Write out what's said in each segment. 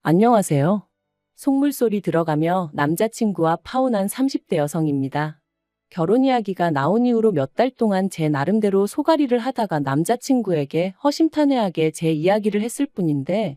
안녕하세요. 속물소리 들어가며 남자친구와 파혼한 30대 여성입니다. 결혼 이야기가 나온 이후로 몇 달 동안 제 나름대로 소가리를 하다가 남자친구에게 허심탄회하게 제 이야기를 했을 뿐인데,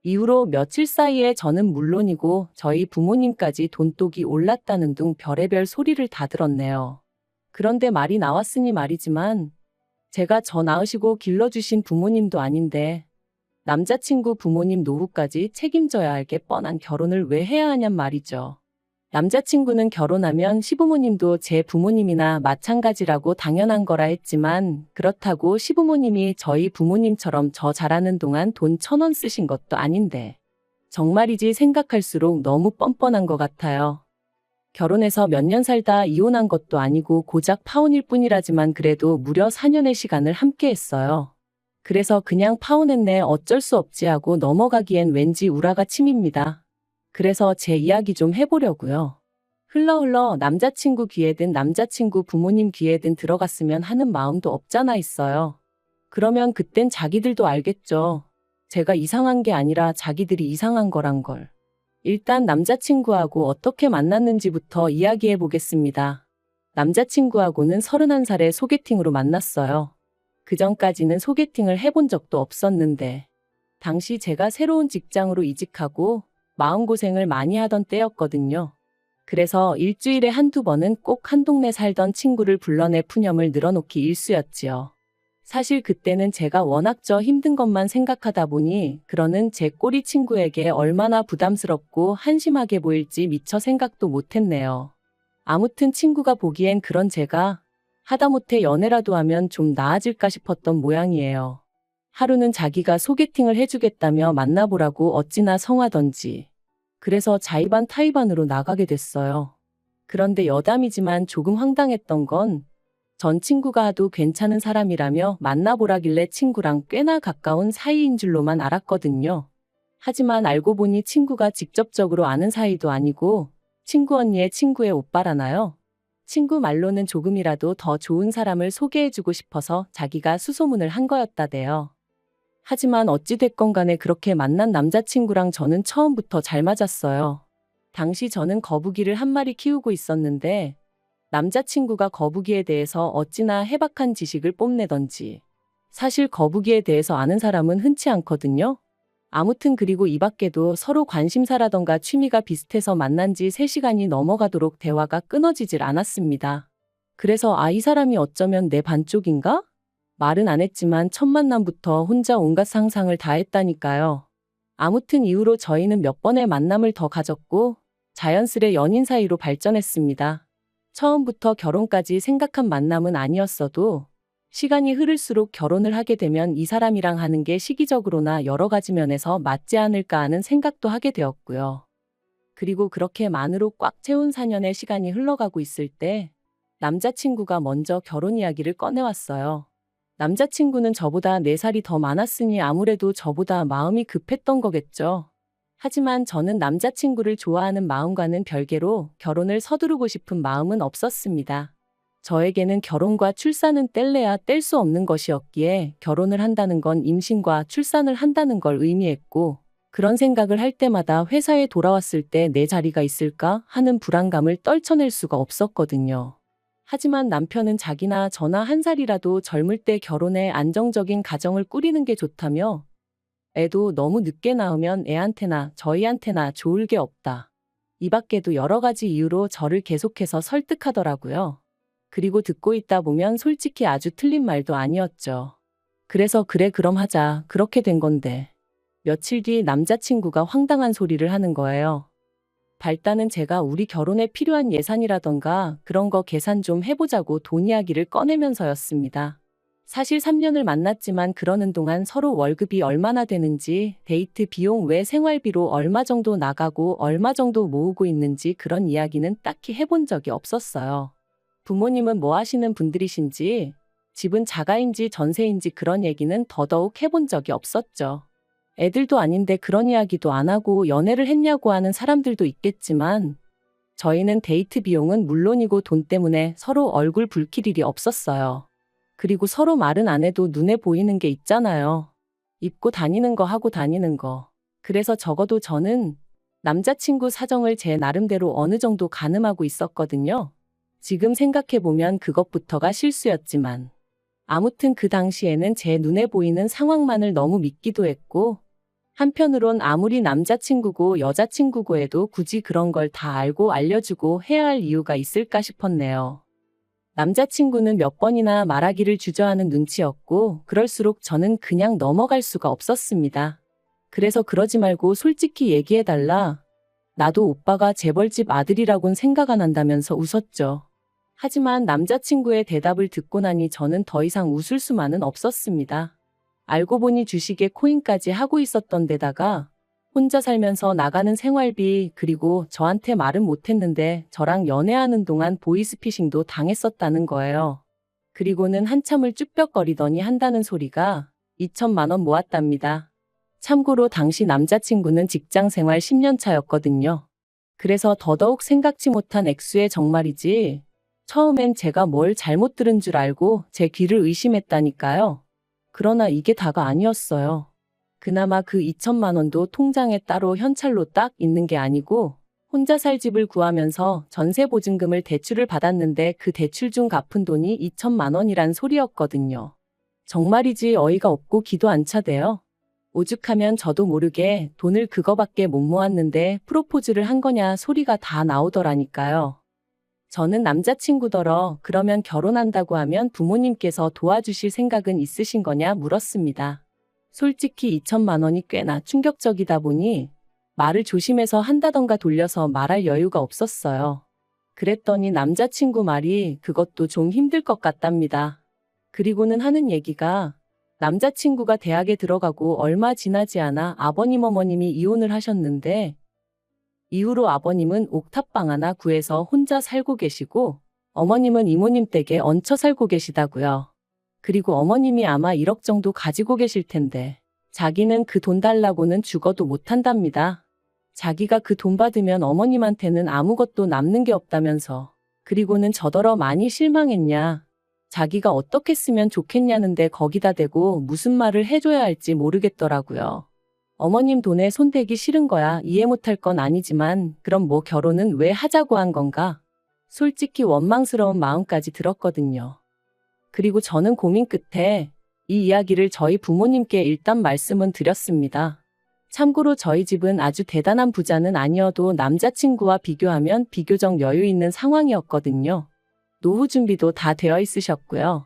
이후로 며칠 사이에 저는 물론이고 저희 부모님까지 돈독이 올랐다는 등 별의별 소리를 다 들었네요. 그런데 말이 나왔으니 말이지만, 제가 저 낳으시고 길러주신 부모님도 아닌데, 남자친구 부모님 노후까지 책임져야 할 게 뻔한 결혼을 왜 해야 하냔 말이죠. 남자친구는 결혼하면 시부모님도 제 부모님이나 마찬가지라고 당연한 거라 했지만, 그렇다고 시부모님이 저희 부모님처럼 저 자라는 동안 돈 1,000원 쓰신 것도 아닌데, 정말이지 생각할수록 너무 뻔뻔한 것 같아요. 결혼해서 몇 년 살다 이혼한 것도 아니고 고작 파혼일 뿐이라지만 그래도 무려 4년의 시간을 함께 했어요. 그래서 그냥 파혼했네 어쩔 수 없지 하고 넘어가기엔 왠지 우라가 침입니다. 그래서 제 이야기 좀 해보려고요. 흘러 남자친구 귀에든 남자친구 부모님 귀에든 들어갔으면 하는 마음도 없잖아 있어요. 그러면 그땐 자기들도 알겠죠. 제가 이상한 게 아니라 자기들이 이상한 거란 걸. 일단 남자친구하고 어떻게 만났는지부터 이야기해 보겠습니다. 남자친구하고는 31살에 소개팅으로 만났어요. 그 전까지는 소개팅을 해본 적도 없었는데, 당시 제가 새로운 직장으로 이직하고 마음고생을 많이 하던 때였거든요. 그래서 일주일에 한두 번은 꼭 한 동네 살던 친구를 불러내 푸념을 늘어놓기 일쑤였지요. 사실 그때는 제가 워낙 저 힘든 것만 생각하다 보니 그러는 제 꼬리 친구에게 얼마나 부담스럽고 한심하게 보일지 미처 생각도 못했네요. 아무튼 친구가 보기엔 그런 제가 하다못해 연애라도 하면 좀 나아질까 싶었던 모양이에요. 하루는 자기가 소개팅을 해주겠다며 만나보라고 어찌나 성하던지. 그래서 자의반 타의반으로 나가게 됐어요. 그런데 여담이지만 조금 황당했던 건 전 친구가 하도 괜찮은 사람이라며 만나보라길래 친구랑 꽤나 가까운 사이인 줄로만 알았거든요. 하지만 알고 보니 친구가 직접적으로 아는 사이도 아니고 친구 언니의 친구의 오빠라나요? 친구 말로는 조금이라도 더 좋은 사람을 소개해주고 싶어서 자기가 수소문을 한 거였다대요. 하지만 어찌됐건 간에 그렇게 만난 남자친구랑 저는 처음부터 잘 맞았어요. 당시 저는 거북이를 한 마리 키우고 있었는데 남자친구가 거북이에 대해서 어찌나 해박한 지식을 뽐내던지. 사실 거북이에 대해서 아는 사람은 흔치 않거든요. 아무튼 그리고 이 밖에도 서로 관심사라던가 취미가 비슷해서 만난 지 3시간이 넘어가도록 대화가 끊어지질 않았습니다. 그래서 이 사람이 어쩌면 내 반쪽인가? 말은 안 했지만 첫 만남부터 혼자 온갖 상상을 다 했다니까요. 아무튼 이후로 저희는 몇 번의 만남을 더 가졌고 자연스레 연인 사이로 발전했습니다. 처음부터 결혼까지 생각한 만남은 아니었어도 시간이 흐를수록 결혼을 하게 되면 이 사람이랑 하는 게 시기적으로나 여러 가지 면에서 맞지 않을까 하는 생각도 하게 되었고요. 그리고 그렇게 만으로 꽉 채운 4년의 시간이 흘러가고 있을 때 남자친구가 먼저 결혼 이야기를 꺼내왔어요. 남자친구는 저보다 4살이 더 많았으니 아무래도 저보다 마음이 급했던 거겠죠. 하지만 저는 남자친구를 좋아하는 마음과는 별개로 결혼을 서두르고 싶은 마음은 없었습니다. 저에게는 결혼과 출산은 뗄래야 뗄 수 없는 것이었기에 결혼을 한다는 건 임신과 출산을 한다는 걸 의미했고, 그런 생각을 할 때마다 회사에 돌아왔을 때 내 자리가 있을까 하는 불안감을 떨쳐낼 수가 없었거든요. 하지만 남편은 자기나 저나 1살이라도 젊을 때 결혼해 안정적인 가정을 꾸리는 게 좋다며 애도 너무 늦게 낳으면 애한테나 저희한테나 좋을 게 없다. 이 밖에도 여러 가지 이유로 저를 계속해서 설득하더라고요. 그리고 듣고 있다 보면 솔직히 아주 틀린 말도 아니었죠. 그래서 그래 그럼 하자 그렇게 된 건데. 며칠 뒤 남자친구가 황당한 소리를 하는 거예요. 발단은 제가 우리 결혼에 필요한 예산이라던가 그런 거 계산 좀 해보자고 돈 이야기를 꺼내면서였습니다. 사실 3년을 만났지만 그러는 동안 서로 월급이 얼마나 되는지, 데이트 비용 외 생활비로 얼마 정도 나가고 얼마 정도 모으고 있는지 그런 이야기는 딱히 해본 적이 없었어요. 부모님은 뭐 하시는 분들이신지, 집은 자가인지 전세인지 그런 얘기는 더더욱 해본 적이 없었죠. 애들도 아닌데 그런 이야기도 안 하고 연애를 했냐고 하는 사람들도 있겠지만 저희는 데이트 비용은 물론이고 돈 때문에 서로 얼굴 붉힐 일이 없었어요. 그리고 서로 말은 안 해도 눈에 보이는 게 있잖아요. 입고 다니는 거 하고 다니는 거. 그래서 적어도 저는 남자친구 사정을 제 나름대로 어느 정도 가늠하고 있었거든요. 지금 생각해보면 그것부터가 실수였지만. 아무튼 그 당시에는 제 눈에 보이는 상황만을 너무 믿기도 했고, 한편으론 아무리 남자친구고 여자친구고 해도 굳이 그런 걸 다 알고 알려주고 해야 할 이유가 있을까 싶었네요. 남자친구는 몇 번이나 말하기를 주저하는 눈치였고, 그럴수록 저는 그냥 넘어갈 수가 없었습니다. 그래서 그러지 말고 솔직히 얘기해달라. 나도 오빠가 재벌집 아들이라곤 생각 안 한다면서 웃었죠. 하지만 남자친구의 대답을 듣고 나니 저는 더 이상 웃을 수만은 없었습니다. 알고 보니 주식에 코인까지 하고 있었던 데다가 혼자 살면서 나가는 생활비, 그리고 저한테 말은 못했는데 저랑 연애하는 동안 보이스피싱도 당했었다는 거예요. 그리고는 한참을 쭈뼛거리더니 한다는 소리가 2천만 원 모았답니다. 참고로 당시 남자친구는 직장생활 10년 차였거든요. 그래서 더더욱 생각지 못한 액수의 정말이지. 처음엔 제가 뭘 잘못 들은 줄 알고 제 귀를 의심했다니까요. 그러나 이게 다가 아니었어요. 그나마 그 2천만 원도 통장에 따로 현찰로 딱 있는 게 아니고 혼자 살 집을 구하면서 전세 보증금을 대출을 받았는데 그 대출 중 갚은 돈이 2천만 원이란 소리였거든요. 정말이지 어이가 없고 기도 안 차대요. 오죽하면 저도 모르게 돈을 그거밖에 못 모았는데 프로포즈를 한 거냐 소리가 다 나오더라니까요. 저는 남자친구더러 그러면 결혼한다고 하면 부모님께서 도와주실 생각은 있으신 거냐 물었습니다. 솔직히 2천만 원이 꽤나 충격적이다 보니 말을 조심해서 한다던가 돌려서 말할 여유가 없었어요. 그랬더니 남자친구 말이 그것도 좀 힘들 것 같답니다. 그리고는 하는 얘기가 남자친구가 대학에 들어가고 얼마 지나지 않아 아버님 어머님이 이혼을 하셨는데 이후로 아버님은 옥탑방 하나 구해서 혼자 살고 계시고 어머님은 이모님 댁에 얹혀 살고 계시다고요. 그리고 어머님이 아마 1억 정도 가지고 계실 텐데 자기는 그 돈 달라고는 죽어도 못한답니다. 자기가 그 돈 받으면 어머님한테는 아무것도 남는 게 없다면서. 그리고는 저더러 많이 실망했냐. 자기가 어떻게 쓰면 좋겠냐는데 거기다 대고 무슨 말을 해줘야 할지 모르겠더라고요. 어머님 돈에 손대기 싫은 거야. 이해 못할 건 아니지만 그럼 뭐 결혼은 왜 하자고 한 건가? 솔직히 원망스러운 마음까지 들었거든요. 그리고 저는 고민 끝에 이 이야기를 저희 부모님께 일단 말씀은 드렸습니다. 참고로 저희 집은 아주 대단한 부자는 아니어도 남자친구와 비교하면 비교적 여유 있는 상황이었거든요. 노후 준비도 다 되어 있으셨고요.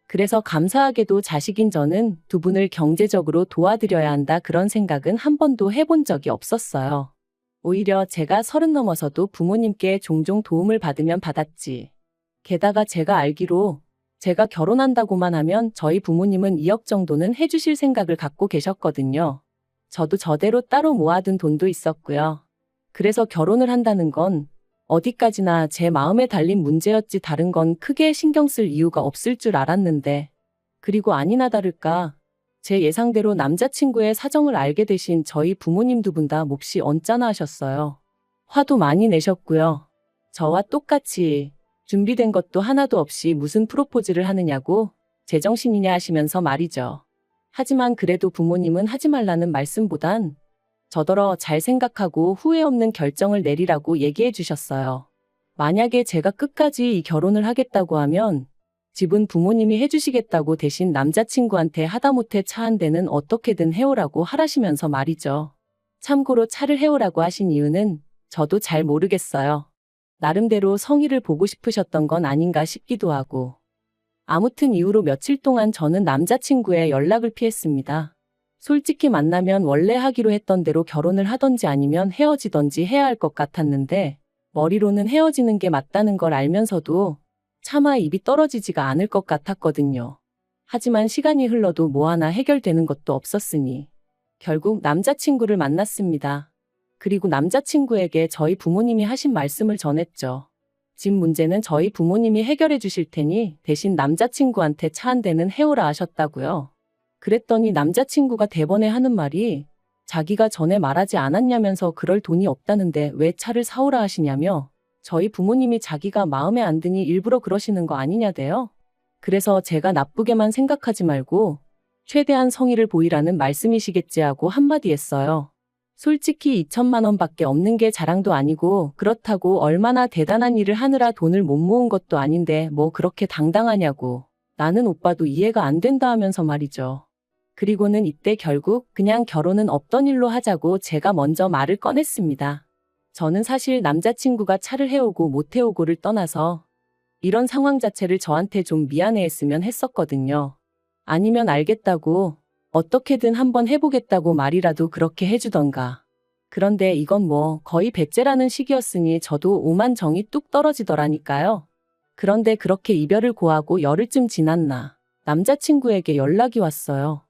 그래서 감사하게도 자식인 저는 두 분을 경제적으로 도와드려야 한다 그런 생각은 한 번도 해본 적이 없었어요. 오히려 제가 30 넘어서도 부모님께 종종 도움을 받으면 받았지. 게다가 제가 알기로 제가 결혼한다고만 하면 저희 부모님은 2억 정도는 해주실 생각을 갖고 계셨거든요. 저도 저대로 따로 모아둔 돈도 있었고요. 그래서 결혼을 한다는 건 어디까지나 제 마음에 달린 문제였지 다른 건 크게 신경 쓸 이유가 없을 줄 알았는데. 그리고 아니나 다를까 제 예상대로 남자친구의 사정을 알게 되신 저희 부모님 두 분 다 몹시 언짢아 하셨어요. 화도 많이 내셨고요. 저와 똑같이 준비된 것도 하나도 없이 무슨 프로포즈를 하느냐고 제정신이냐 하시면서 말이죠. 하지만 그래도 부모님은 하지 말라는 말씀보단 저더러 잘 생각하고 후회 없는 결정을 내리라고 얘기해 주셨어요. 만약에 제가 끝까지 이 결혼을 하겠다고 하면 집은 부모님이 해주시겠다고 대신 남자친구한테 하다못해 차 한 대는 어떻게든 해오라고 하라시면서 말이죠. 참고로 차를 해오라고 하신 이유는 저도 잘 모르겠어요. 나름대로 성의를 보고 싶으셨던 건 아닌가 싶기도 하고. 아무튼 이후로 며칠 동안 저는 남자친구의 연락을 피했습니다. 솔직히 만나면 원래 하기로 했던 대로 결혼을 하던지 아니면 헤어지던지 해야 할 것 같았는데 머리로는 헤어지는 게 맞다는 걸 알면서도 차마 입이 떨어지지가 않을 것 같았거든요. 하지만 시간이 흘러도 뭐 하나 해결되는 것도 없었으니 결국 남자친구를 만났습니다. 그리고 남자친구에게 저희 부모님이 하신 말씀을 전했죠. 집 문제는 저희 부모님이 해결해 주실 테니 대신 남자친구한테 차 한 대는 해오라 하셨다고요. 그랬더니 남자친구가 대번에 하는 말이 자기가 전에 말하지 않았냐면서 그럴 돈이 없다는데 왜 차를 사오라 하시냐며 저희 부모님이 자기가 마음에 안 드니 일부러 그러시는 거 아니냐대요. 그래서 제가 나쁘게만 생각하지 말고 최대한 성의를 보이라는 말씀이시겠지 하고 한마디 했어요. 솔직히 2천만 원밖에 없는 게 자랑도 아니고 그렇다고 얼마나 대단한 일을 하느라 돈을 못 모은 것도 아닌데 뭐 그렇게 당당하냐고. 나는 오빠도 이해가 안 된다 하면서 말이죠. 그리고는 이때 결국 그냥 결혼은 없던 일로 하자고 제가 먼저 말을 꺼냈습니다. 저는 사실 남자친구가 차를 해오고 못 해오고를 떠나서 이런 상황 자체를 저한테 좀 미안해했으면 했었거든요. 아니면 알겠다고 어떻게든 한번 해보겠다고 말이라도 그렇게 해주던가. 그런데 이건 뭐 거의 배째라는 식이었으니 저도 오만 정이 뚝 떨어지더라니까요. 그런데 그렇게 이별을 고하고 열흘쯤 지났나 남자친구에게 연락이 왔어요.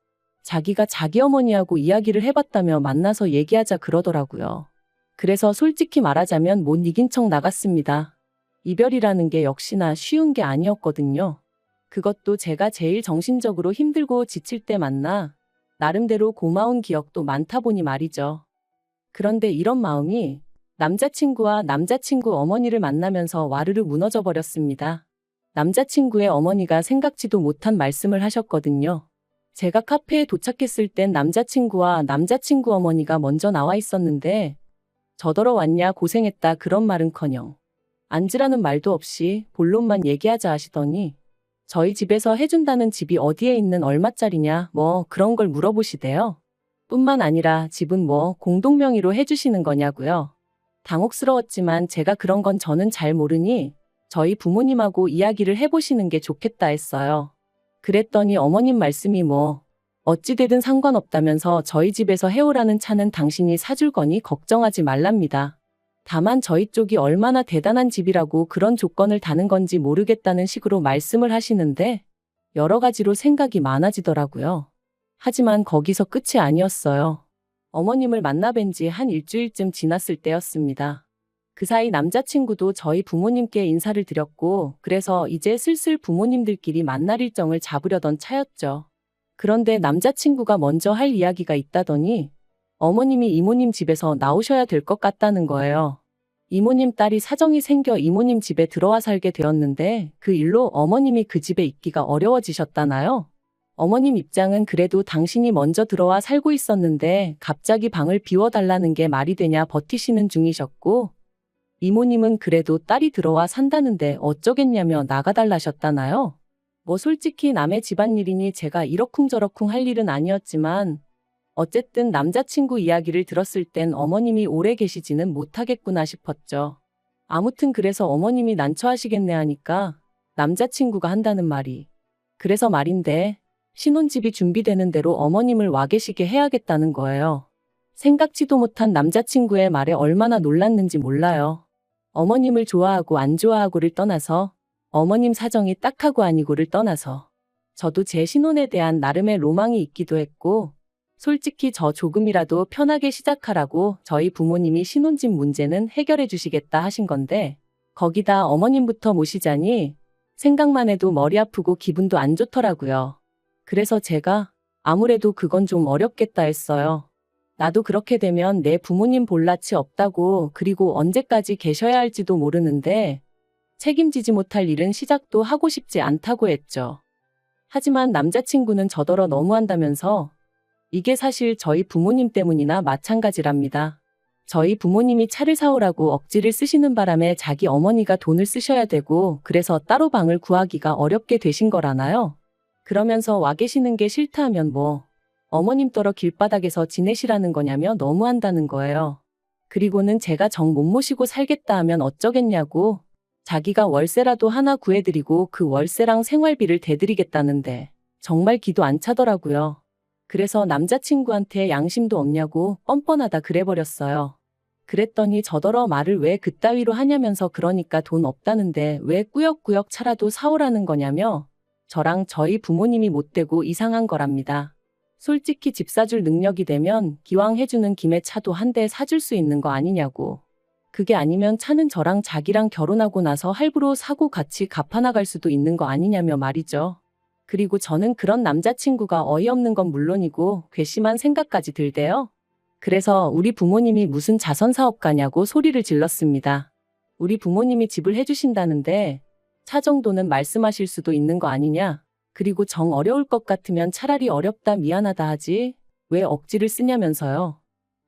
자기가 자기 어머니하고 이야기를 해봤다며 만나서 얘기하자 그러더라고요. 그래서 솔직히 말하자면 못 이긴 척 나갔습니다. 이별이라는 게 역시나 쉬운 게 아니었거든요. 그것도 제가 제일 정신적으로 힘들고 지칠 때 만나 나름대로 고마운 기억도 많다 보니 말이죠. 그런데 이런 마음이 남자친구와 남자친구 어머니를 만나면서 와르르 무너져 버렸습니다. 남자친구의 어머니가 생각지도 못한 말씀을 하셨거든요. 제가 카페에 도착했을 땐 남자친구와 남자친구 어머니가 먼저 나와 있었는데 저더러 왔냐 고생했다 그런 말은커녕 앉으라는 말도 없이 본론만 얘기하자 하시더니 저희 집에서 해준다는 집이 어디에 있는 얼마짜리냐 뭐 그런 걸 물어보시대요. 뿐만 아니라 집은 뭐 공동명의로 해주시는 거냐고요. 당혹스러웠지만 제가 그런 건 저는 잘 모르니 저희 부모님하고 이야기를 해보시는 게 좋겠다 했어요. 그랬더니 어머님 말씀이 뭐 어찌되든 상관없다면서 저희 집에서 해오라는 차는 당신이 사줄 거니 걱정하지 말랍니다. 다만 저희 쪽이 얼마나 대단한 집이라고 그런 조건을 다는 건지 모르겠다는 식으로 말씀을 하시는데 여러 가지로 생각이 많아지더라고요. 하지만 거기서 끝이 아니었어요. 어머님을 만나 뵌 지 한 일주일쯤 지났을 때였습니다. 그 사이 남자친구도 저희 부모님께 인사를 드렸고 그래서 이제 슬슬 부모님들끼리 만날 일정을 잡으려던 차였죠. 그런데 남자친구가 먼저 할 이야기가 있다더니 어머님이 이모님 집에서 나오셔야 될 것 같다는 거예요. 이모님 딸이 사정이 생겨 이모님 집에 들어와 살게 되었는데 그 일로 어머님이 그 집에 있기가 어려워지셨다나요? 어머님 입장은 그래도 당신이 먼저 들어와 살고 있었는데 갑자기 방을 비워달라는 게 말이 되냐 버티시는 중이셨고 이모님은 그래도 딸이 들어와 산다는데 어쩌겠냐며 나가달라셨다나요? 뭐 솔직히 남의 집안일이니 제가 이러쿵저러쿵 할 일은 아니었지만 어쨌든 남자친구 이야기를 들었을 땐 어머님이 오래 계시지는 못하겠구나 싶었죠. 아무튼 그래서 어머님이 난처하시겠네 하니까 남자친구가 한다는 말이 그래서 말인데 신혼집이 준비되는 대로 어머님을 와 계시게 해야겠다는 거예요. 생각지도 못한 남자친구의 말에 얼마나 놀랐는지 몰라요. 어머님을 좋아하고 안 좋아하고를 떠나서 어머님 사정이 딱하고 아니고를 떠나서 저도 제 신혼에 대한 나름의 로망이 있기도 했고 솔직히 저 조금이라도 편하게 시작하라고 저희 부모님이 신혼집 문제는 해결해 주시겠다 하신 건데 거기다 어머님부터 모시자니 생각만 해도 머리 아프고 기분도 안 좋더라고요. 그래서 제가 아무래도 그건 좀 어렵겠다 했어요. 나도 그렇게 되면 내 부모님 볼 낯이 없다고 그리고 언제까지 계셔야 할지도 모르는데 책임지지 못할 일은 시작도 하고 싶지 않다고 했죠. 하지만 남자친구는 저더러 너무한다면서 이게 사실 저희 부모님 때문이나 마찬가지랍니다. 저희 부모님이 차를 사오라고 억지를 쓰시는 바람에 자기 어머니가 돈을 쓰셔야 되고 그래서 따로 방을 구하기가 어렵게 되신 거라나요? 그러면서 와 계시는 게 싫다 하면 뭐 어머님 떨어 길바닥에서 지내시라는 거냐며 너무한다는 거예요. 그리고는 제가 정 못 모시고 살겠다 하면 어쩌겠냐고 자기가 월세라도 하나 구해드리고 그 월세랑 생활비를 대드리겠다는데 정말 기도 안 차더라고요. 그래서 남자친구한테 양심도 없냐고 뻔뻔하다 그래버렸어요. 그랬더니 저더러 말을 왜 그따위로 하냐면서 그러니까 돈 없다는데 왜 꾸역꾸역 차라도 사오라는 거냐며 저랑 저희 부모님이 못되고 이상한 거랍니다. 솔직히 집 사줄 능력이 되면 기왕 해주는 김에 차도 한 대 사줄 수 있는 거 아니냐고. 그게 아니면 차는 저랑 자기랑 결혼하고 나서 할부로 사고 같이 갚아나갈 수도 있는 거 아니냐며 말이죠. 그리고 저는 그런 남자친구가 어이없는 건 물론이고 괘씸한 생각까지 들대요. 그래서 우리 부모님이 무슨 자선사업가냐고 소리를 질렀습니다. 우리 부모님이 집을 해주신다는데 차 정도는 말씀하실 수도 있는 거 아니냐. 그리고 정 어려울 것 같으면 차라리 어렵다 미안하다 하지 왜 억지를 쓰냐면서요.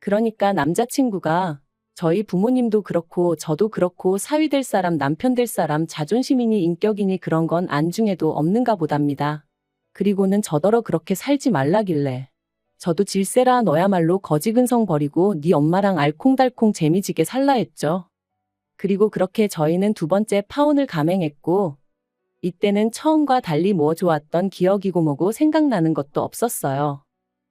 그러니까 남자친구가 저희 부모님도 그렇고 저도 그렇고 사위 될 사람 남편 될 사람 자존심이니 인격이니 그런 건 안중에도 없는가 보답니다. 그리고는 저더러 그렇게 살지 말라길래 저도 질세라 너야말로 거지근성 버리고 네 엄마랑 알콩달콩 재미지게 살라 했죠. 그리고 그렇게 저희는 두 번째 파혼을 감행했고 이때는 처음과 달리 뭐 좋았던 기억이고 뭐고 생각나는 것도 없었어요.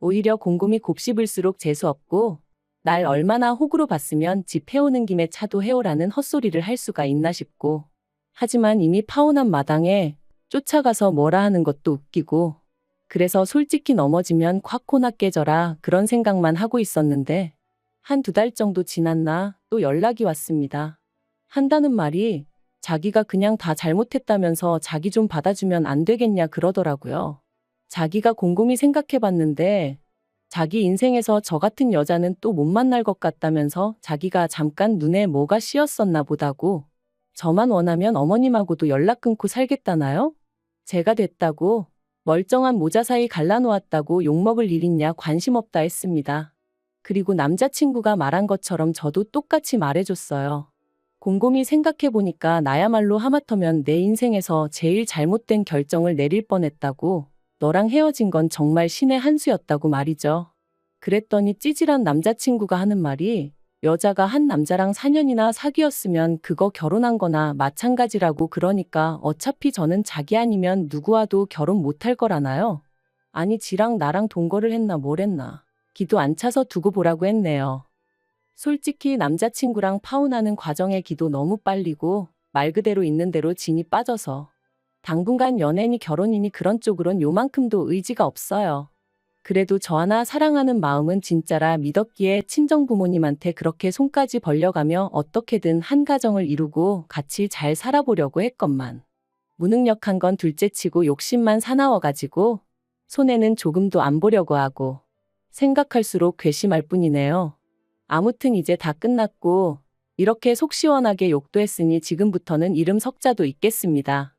오히려 곰곰이 곱씹을수록 재수없고 날 얼마나 호구로 봤으면 집 해오는 김에 차도 해오라는 헛소리를 할 수가 있나 싶고 하지만 이미 파혼한 마당에 쫓아가서 뭐라 하는 것도 웃기고 그래서 솔직히 넘어지면 콱 코나 깨져라 그런 생각만 하고 있었는데 한 두 달 정도 지났나 또 연락이 왔습니다. 한다는 말이 자기가 그냥 다 잘못했다면서 자기 좀 받아주면 안 되겠냐 그러더라고요. 자기가 곰곰이 생각해봤는데 자기 인생에서 저 같은 여자는 또 못 만날 것 같다면서 자기가 잠깐 눈에 뭐가 씌었었나 보다고 저만 원하면 어머님하고도 연락 끊고 살겠다나요? 제가 됐다고 멀쩡한 모자 사이 갈라놓았다고 욕먹을 일 있냐 관심 없다 했습니다. 그리고 남자친구가 말한 것처럼 저도 똑같이 말해줬어요. 곰곰이 생각해보니까 나야말로 하마터면 내 인생에서 제일 잘못된 결정을 내릴 뻔했다고 너랑 헤어진 건 정말 신의 한 수였다고 말이죠. 그랬더니 찌질한 남자친구가 하는 말이 여자가 한 남자랑 4년이나 사귀었으면 그거 결혼한 거나 마찬가지라고 그러니까 어차피 저는 자기 아니면 누구와도 결혼 못할 거라나요? 아니 지랑 나랑 동거를 했나 뭘 했나. 기도 안 차서 두고 보라고 했네요. 솔직히 남자친구랑 파혼하는 과정에 기도 너무 빨리고 말 그대로 있는 대로 진이 빠져서 당분간 연애니 결혼이니 그런 쪽으론 요만큼도 의지가 없어요. 그래도 저 하나 사랑하는 마음은 진짜라 믿었기에 친정부모님한테 그렇게 손까지 벌려가며 어떻게든 한 가정을 이루고 같이 잘 살아보려고 했건만 무능력한 건 둘째치고 욕심만 사나워가지고 손해는 조금도 안 보려고 하고 생각할수록 괘씸할 뿐이네요. 아무튼 이제 다 끝났고 이렇게 속 시원하게 욕도 했으니 지금부터는 이름 석자도 있겠습니다.